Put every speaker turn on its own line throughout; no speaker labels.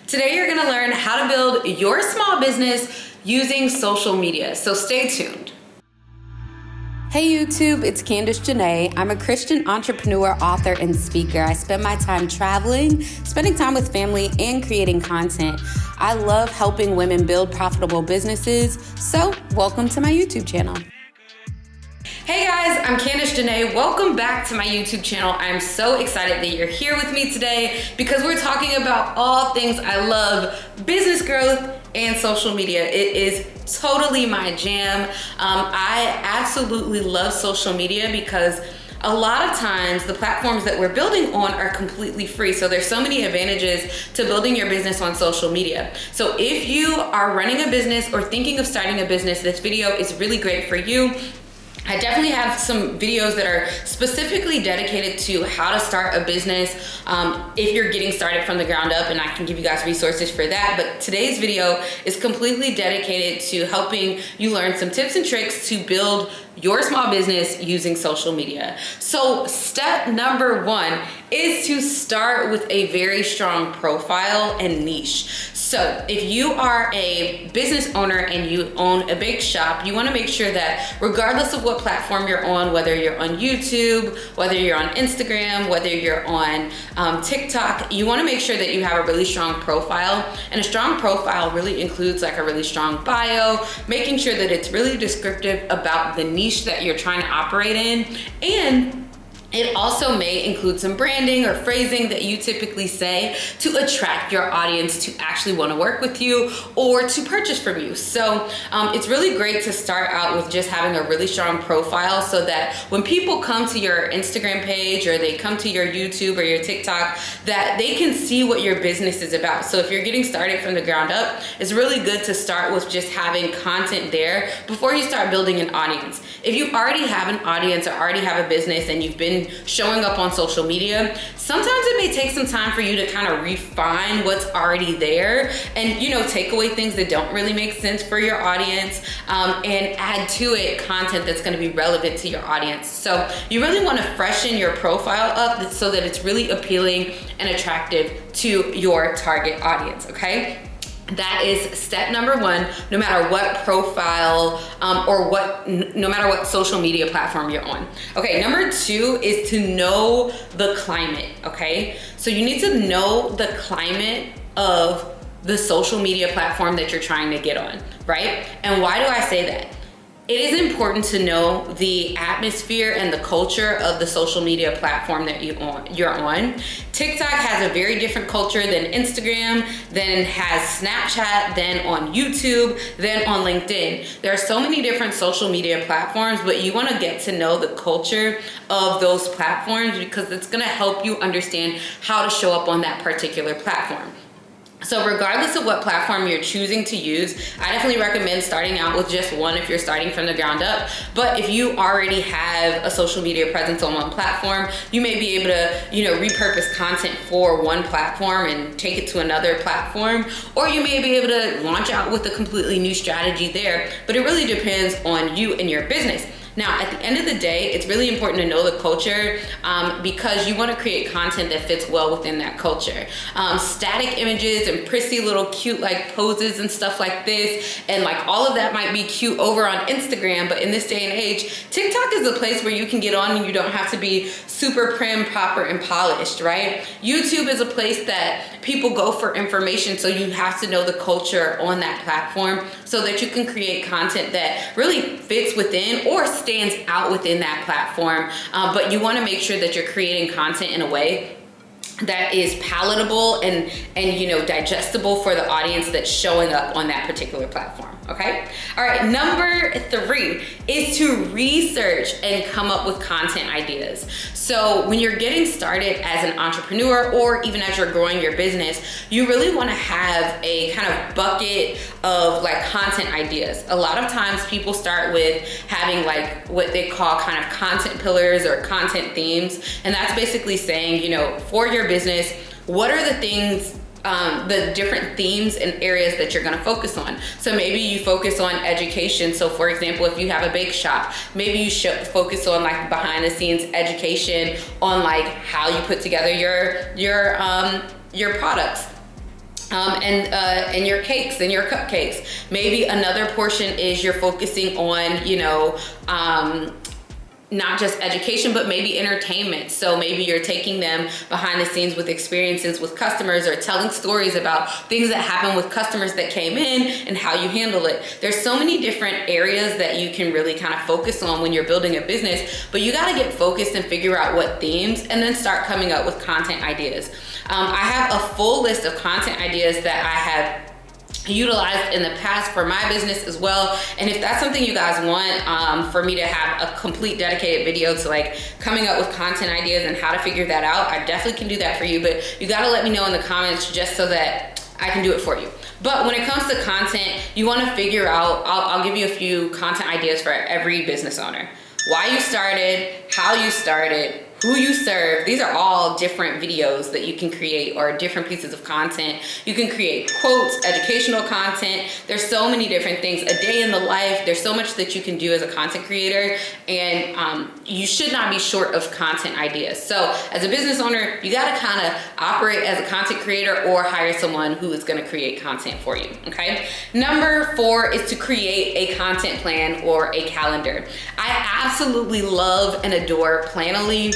Today you're gonna learn how to build your small business using social media, so stay tuned. Hey YouTube, it's Candace Janae. I'm a Christian entrepreneur, author, and speaker. I spend my time traveling, spending time with family, and creating content. I love helping women build profitable businesses, so welcome to my YouTube channel. Hey guys, I'm Candace Janae. Welcome back to my YouTube channel. I'm so excited that you're here with me today because we're talking about all things I love, business growth and social media. It is totally my jam. I absolutely love social media because a lot of times the platforms that we're building on are completely free. So there's so many advantages to building your business on social media. So if you are running a business or thinking of starting a business, this video is really great for you. I definitely have some videos that are specifically dedicated to how to start a business if you're getting started from the ground up, and I can give you guys resources for that. But today's video is completely dedicated to helping you learn some tips and tricks to build your small business using social media. So step number one is to start with a very strong profile and niche. So if you are a business owner and you own a bake shop, you want to make sure that regardless of what platform you're on, whether you're on YouTube, whether you're on Instagram, whether you're on TikTok, you want to make sure that you have a really strong profile. And a strong profile really includes like a really strong bio, making sure that it's really descriptive about the niche that you're trying to operate in, and it also may include some branding or phrasing that you typically say to attract your audience to actually want to work with you or to purchase from you. So it's really great to start out with just having a really strong profile so that when people come to your Instagram page or they come to your YouTube or your TikTok, that they can see what your business is about. So if you're getting started from the ground up, it's really good to start with just having content there before you start building an audience. If you already have an audience or already have a business and you've been showing up on social media, sometimes it may take some time for you to kind of refine what's already there and, you know, take away things that don't really make sense for your audience and add to it content that's going to be relevant to your audience. So you really want to freshen your profile up so that it's really appealing and attractive to your target audience, okay? That is step number one, no matter what profile no matter what social media platform you're on. Okay, number two is to know the climate, okay? So you need to know the climate of the social media platform that you're trying to get on, right? And why do I say that? It is important to know the atmosphere and the culture of the social media platform that you're on. TikTok has a very different culture than Instagram, then has Snapchat, then on YouTube, then on LinkedIn. There are so many different social media platforms, but you want to get to know the culture of those platforms because it's going to help you understand how to show up on that particular platform. So regardless of what platform you're choosing to use, I definitely recommend starting out with just one if you're starting from the ground up. But if you already have a social media presence on one platform, you may be able to, you know, repurpose content for one platform and take it to another platform, or you may be able to launch out with a completely new strategy there. But it really depends on you and your business. Now, at the end of the day, it's really important to know the culture because you want to create content that fits well within that culture. Static images and prissy little cute like poses and stuff like this, and like all of that might be cute over on Instagram, but in this day and age, TikTok is a place where you can get on and you don't have to be super prim, proper, and polished, right? YouTube is a place that people go for information, so you have to know the culture on that platform so that you can create content that really fits within or stands out within that platform, but you want to make sure that you're creating content in a way that is palatable and you know, digestible for the audience that's showing up on that particular platform. Okay. All right. Number three is to research and come up with content ideas. So when you're getting started as an entrepreneur or even as you're growing your business, you really want to have a kind of bucket of like content ideas. A lot of times people start with having like what they call kind of content pillars or content themes. And that's basically saying, you know, for your business, what are the things, the different themes and areas that you're going to focus on. So maybe you focus on education. So for example, if you have a bake shop, maybe you should focus on like behind the scenes education on like how you put together your products. and your cakes and your cupcakes. Maybe another portion is you're focusing on, not just education, but maybe entertainment. So maybe you're taking them behind the scenes with experiences with customers, or telling stories about things that happen with customers that came in and how you handle it. There's so many different areas that you can really kind of focus on when you're building a business, but you got to get focused and figure out what themes, and then start coming up with content ideas. I have a full list of content ideas that I have utilized in the past for my business as well. And if that's something you guys want for me to have a complete dedicated video to like coming up with content ideas and how to figure that out, I definitely can do that for you. But you got to let me know in the comments just so that I can do it for you. But when it comes to content, you want to figure out, I'll give you a few content ideas for every business owner. Why you started, how you started, who you serve. These are all different videos that you can create, or different pieces of content. You can create quotes, educational content. There's so many different things. A day in the life. There's so much that you can do as a content creator, and you should not be short of content ideas. So as a business owner, you got to kind of operate as a content creator, or hire someone who is going to create content for you. Okay. Number 4 is to create a content plan or a calendar. I absolutely love and adore Planoly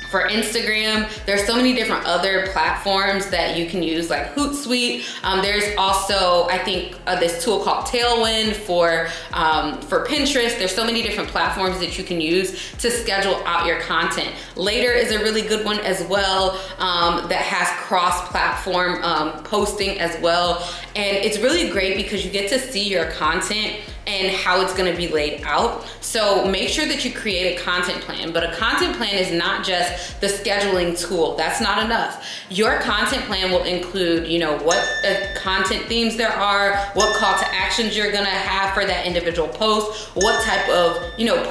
for Instagram. There's so many different other platforms that you can use, like Hootsuite. There's also, I think, this tool called Tailwind for Pinterest. There's so many different platforms that you can use to schedule out your content. Later is a really good one as well, that has cross-platform posting as well. And it's really great because you get to see your content and how it's going to be laid out. So make sure that you create a content plan. But a content plan is not just the scheduling tool. That's not enough. Your content plan will include, what content themes there are, what call to actions you're going to have for that individual post, what type of,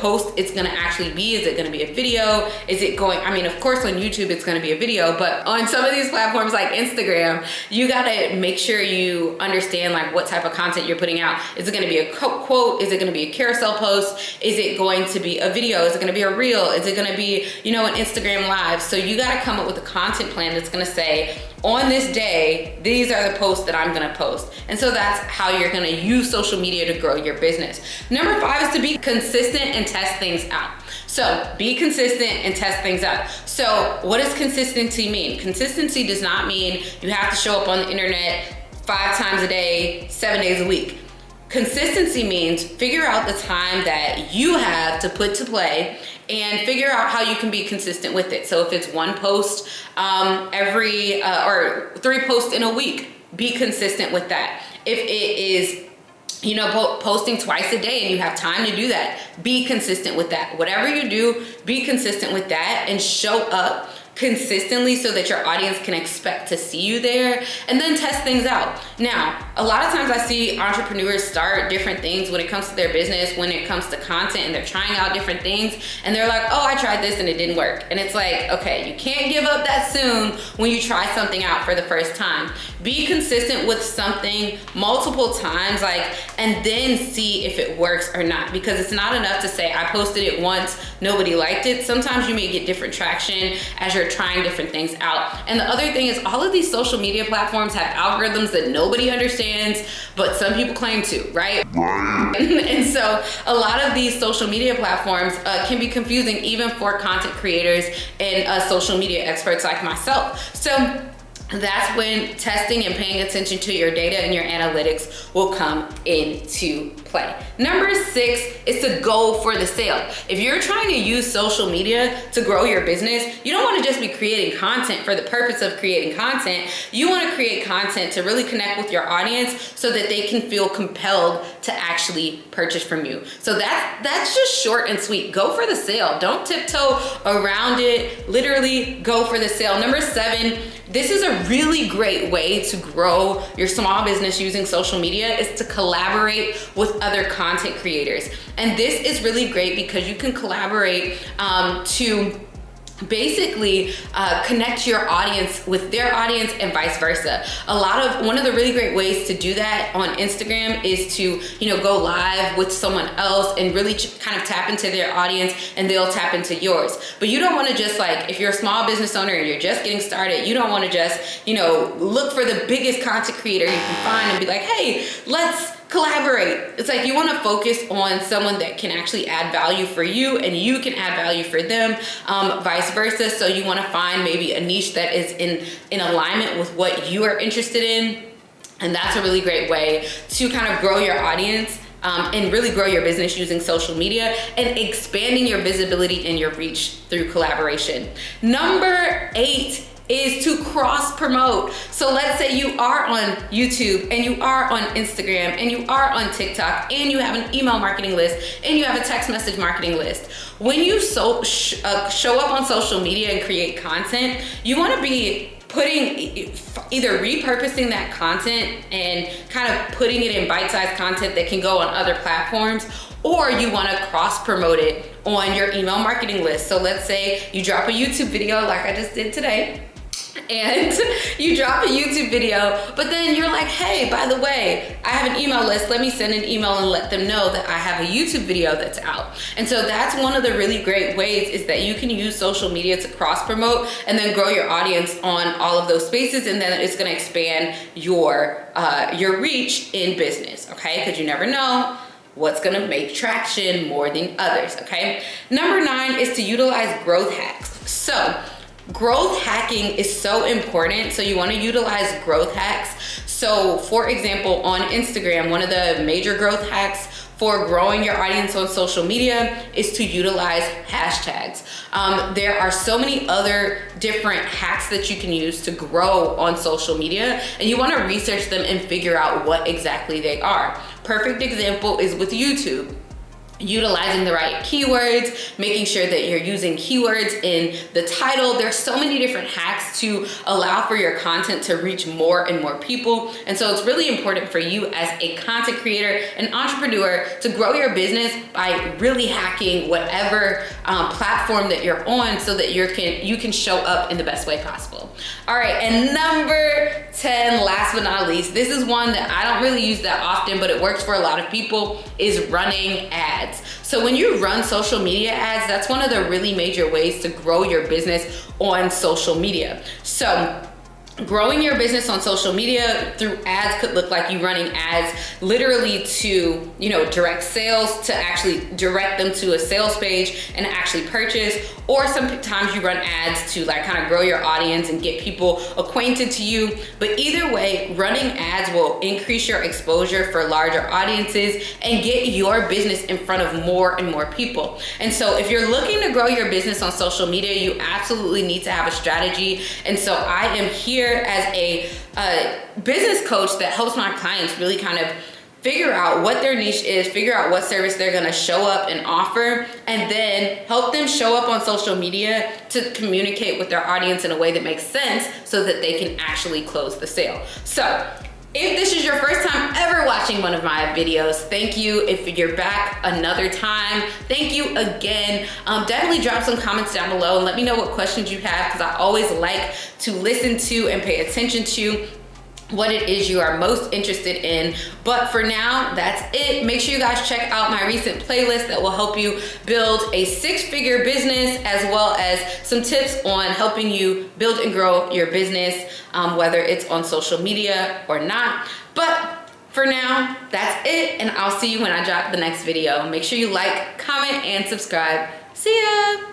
post it's going to actually be. Is it going to be a video? Is it going, of course on YouTube it's going to be a video, but on some of these platforms like Instagram, you got to make sure you understand like what type of content you're putting out. Is it going to be a quote? Is it going to be a carousel post? Is it going to be a video? Is it going to be a reel? Is it going to be, an Instagram live? So you got to come up with a content plan that's going to say, on this day, these are the posts that I'm going to post. And so that's how you're going to use social media to grow your business. Number 5 is to be consistent and test things out. So be consistent and test things out. So what does consistency mean? Consistency does not mean you have to show up on the internet 5 times a day, 7 days a week. Consistency means figure out the time that you have to put to play and figure out how you can be consistent with it. So if it's 1 post every or 3 posts in a week, be consistent with that. If it is posting twice a day and you have time to do that, be consistent with that. Whatever you do, be consistent with that and show up consistently so that your audience can expect to see you there, and then test things out. Now, a lot of times I see entrepreneurs start different things when it comes to their business, when it comes to content, and they're trying out different things, and they're like, oh, I tried this and it didn't work. And it's like, okay, you can't give up that soon when you try something out for the first time. Be consistent with something multiple times, and then see if it works or not, because it's not enough to say, I posted it once, nobody liked it. Sometimes you may get different traction as you're trying different things out. And the other thing is, all of these social media platforms have algorithms that nobody understands, but some people claim to, right? And so a lot of these social media platforms can be confusing even for content creators and social media experts like myself. So that's when testing and paying attention to your data and your analytics will come into play. Number 6 is to go for the sale. If you're trying to use social media to grow your business, you don't want to just be creating content for the purpose of creating content. You want to create content to really connect with your audience so that they can feel compelled to actually purchase from you. So that's just short and sweet. Go for the sale. Don't tiptoe around it. Literally go for the sale. Number 7, this is a really great way to grow your small business using social media, is to collaborate with other content creators. And this is really great because you can collaborate to basically connect your audience with their audience and vice versa. One of the really great ways to do that on Instagram is to, go live with someone else and really kind of tap into their audience, and they'll tap into yours. But you don't want to just, like, if you're a small business owner and you're just getting started, you don't want to just, look for the biggest content creator you can find and be like, hey, let's collaborate. It's like you want to focus on someone that can actually add value for you and you can add value for them, vice versa. So you want to find maybe a niche that is in alignment with what you are interested in. And that's a really great way to kind of grow your audience and really grow your business using social media and expanding your visibility and your reach through collaboration. Number 8 is to cross promote. So let's say you are on YouTube and you are on Instagram and you are on TikTok and you have an email marketing list and you have a text message marketing list. When you show up on social media and create content, you want to be either repurposing that content and kind of putting it in bite-sized content that can go on other platforms, or you want to cross promote it on your email marketing list. So let's say you drop a YouTube video like I just did today, and you drop a YouTube video, but then you're like, hey, by the way, I have an email list. Let me send an email and let them know that I have a YouTube video that's out. And so that's one of the really great ways, is that you can use social media to cross promote and then grow your audience on all of those spaces. And then it's going to expand your reach in business. Okay. Cause you never know what's going to make traction more than others. Okay. Number 9 is to utilize growth hacks. So growth hacking is so important. So you want to utilize growth hacks. So for example, on Instagram, one of the major growth hacks for growing your audience on social media is to utilize hashtags. There are so many other different hacks that you can use to grow on social media, and you want to research them and figure out what exactly they are. Perfect example is with YouTube. Utilizing the right keywords, making sure that you're using keywords in the title. There's so many different hacks to allow for your content to reach more and more people. And so it's really important for you as a content creator, an entrepreneur, to grow your business by really hacking whatever platform that you're on, so that you can show up in the best way possible. All right, and number 10, last but not least, this is one that I don't really use that often, but it works for a lot of people, is running ads. So when you run social media ads, that's one of the really major ways to grow your business on social media. So growing your business on social media through ads could look like you running ads literally to, direct sales, to actually direct them to a sales page and actually purchase. Or sometimes you run ads to like kind of grow your audience and get people acquainted to you. But either way, running ads will increase your exposure for larger audiences and get your business in front of more and more people. And so if you're looking to grow your business on social media, you absolutely need to have a strategy. And so I am here as a business coach that helps my clients really kind of figure out what their niche is, figure out what service they're gonna show up and offer, and then help them show up on social media to communicate with their audience in a way that makes sense so that they can actually close the sale. So if this is your first time ever watching one of my videos, thank you. If you're back another time, thank you again. Definitely drop some comments down below and let me know what questions you have, because I always like to listen to and pay attention to what it is you are most interested in. But for now, that's it. Make sure you guys check out my recent playlist that will help you build a 6-figure business, as well as some tips on helping you build and grow your business, whether it's on social media or not. But for now, that's it, and I'll see you when I drop the next video. Make sure you like, comment, and subscribe. See ya!